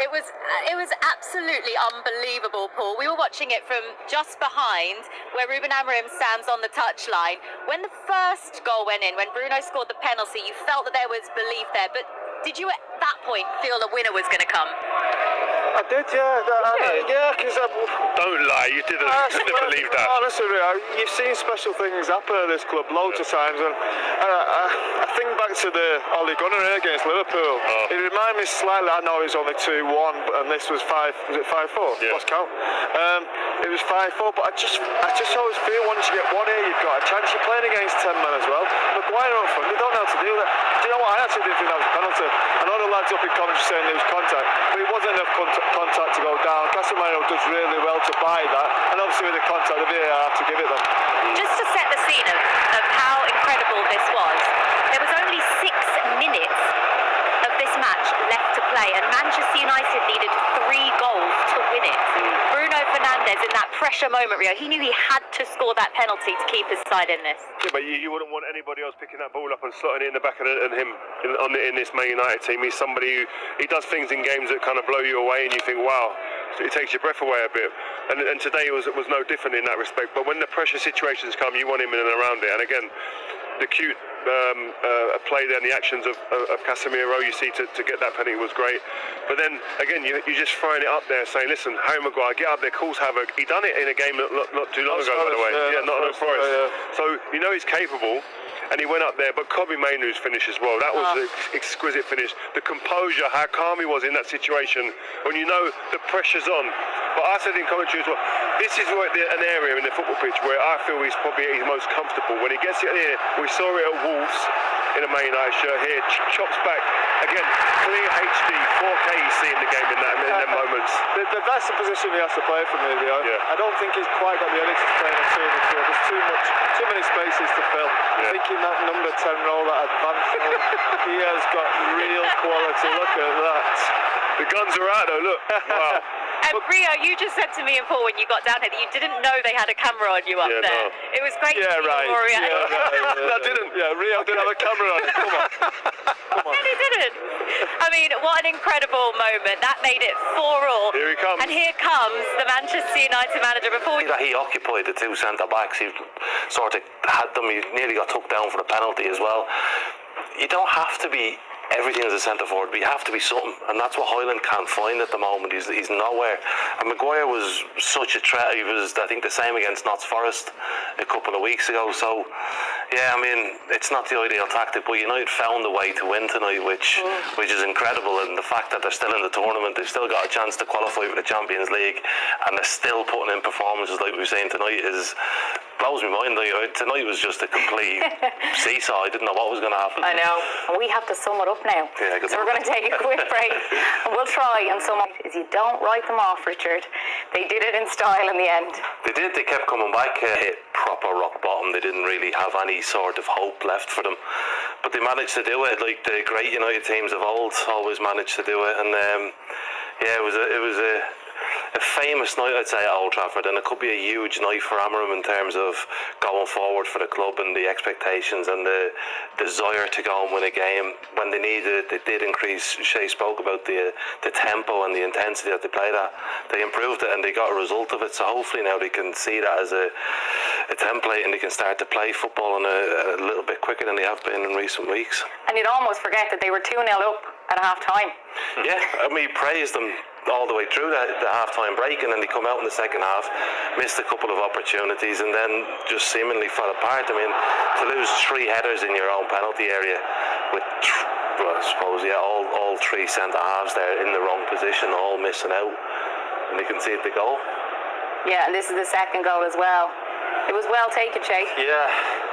It was absolutely unbelievable, Paul. We were watching it from just behind where Ruben Amorim stands on the touchline. When the first goal went in, when Bruno scored the penalty, you felt that there was belief there. But did you at that point feel a winner was going to come? I did, yeah, because don't lie, you didn't believe that. Honestly, you've seen special things happen at this club loads of times, and I think back to the Ole Gunnar against Liverpool. It reminded me slightly. I know it was only 2-1, and this was 5. Was it 5-4? Yeah. Lost count. It was 5-4, but I just always feel once you get one here, you've got a chance. You're playing against 10 men as well. Maguire up front, they don't know how to do that. Do you know what? I actually didn't think that was a penalty. I know the lads up in commentary saying there was contact, but it wasn't enough contact to go down. Casemiro does really well to buy that, and obviously with the contact, the VAR have to give it them. Just to set the scene of how incredible this was, there was only 6 minutes of this match left to play, and Manchester United needed 3 goals to win it. Bruno Fernandes, in that pressure moment, Rio, he knew he had to score that penalty to keep his side in this. Yeah, but you wouldn't want anybody else picking that ball up and slotting it in the back of him in this Man United team. He's somebody he does things in games that kind of blow you away, and you think, wow, it takes your breath away a bit. And today was no different in that respect. But when the pressure situations come, you want him in and around it. And again, the cute play there and the actions of Casemiro you see to get that penalty was great. But then again, you're just throwing it up there saying, listen, Harry Maguire, get up there, cause havoc. He done it in a game not too long ago, by the way. Not Forest. So you know he's capable. And he went up there, but Kobbie Mainoo's finish as well. That was an exquisite finish. The composure, how calm he was in that situation, when you know the pressure's on. But I said in commentary as well, this is an area in the football pitch where I feel he's probably at his most comfortable. When he gets it here, we saw it at Wolves in a Man United shirt here, chops back. Again, clear HD, 4K you see in the game in them moments. That's the position he has to play for me, Leo. Yeah. I don't think he's quite got the energy to play in a 2 midfield. There's too many spaces to fill. I think in that number 10 role, that advanced role, he has got real quality. Look at that. The guns are out though, look. Wow. And Rio, you just said to me and Paul when you got down here that you didn't know they had a camera on you up there. No. It was great to see your reaction. I didn't. Yeah, Rio didn't have a camera on. Come on. No, he didn't. I mean, what an incredible moment. That made it 4-4. Here he comes. And here comes the Manchester United manager. Before he occupied the 2 centre-backs. He sort of had them. He nearly got took down for the penalty as well. You don't have to be everything as a centre forward, but you have to be something, and that's what Hoyland can't find at the moment. He's nowhere. And Maguire was such a threat. He was, I think, the same against Notts Forest a couple of weeks ago. So yeah, I mean, it's not the ideal tactic, but United found a way to win tonight, which is incredible. And the fact that they're still in the tournament, they've still got a chance to qualify for the Champions League, and they're still putting in performances like we've seen tonight blows my mind. Tonight was just a complete seesaw. I didn't know what was going to happen. I know. We have to sum it up now. Yeah, so we're going to take a quick break, and we'll try and sum up. Is you don't write them off, Richard. They did it in style in the end. They did. They kept coming back. Hit proper rock bottom. They didn't really have any sort of hope left for them, but they managed to do it. Like the great United teams of old always managed to do it. And yeah, it was a famous night, I'd say, at Old Trafford, and it could be a huge night for Amorim in terms of going forward for the club and the expectations and the desire to go and win a game. When they needed it, they did increase. Shay spoke about the tempo and the intensity that they played at. They improved it and they got a result of it, so hopefully now they can see that as a template, and they can start to play football in a little bit quicker than they have been in recent weeks. And you'd almost forget that they were 2-0 up at half time. Yeah, I mean, praised them all the way through the half-time break, and then they come out in the second half, missed a couple of opportunities, and then just seemingly fell apart. I mean, to lose 3 headers in your own penalty area with, well, I suppose, yeah, all 3 centre-halves there in the wrong position, all missing out, and they conceded the goal. Yeah, and this is the second goal as well. It was well taken, Shay. Yeah,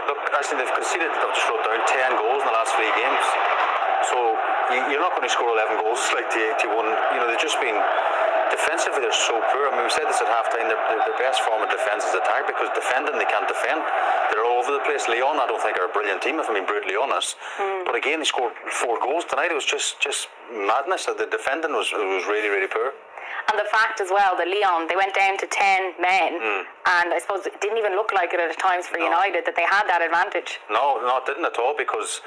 look, actually they've conceded, I've just wrote down 10 goals in the last 3 games. So you're not going to score 11 goals like the 81. You know, they've just been defensively, they're so poor. I mean, we said this at half-time, their best form of defence is attack, because defending, they can't defend. They're all over the place. Lyon, I don't think, are a brilliant team, if I'm being brutally honest. But again, they scored 4 goals tonight. It was just madness. The defending was really, really poor. And the fact as well that Lyon, they went down to 10 men, and I suppose it didn't even look like it at times for United that they had that advantage. No, it didn't at all, because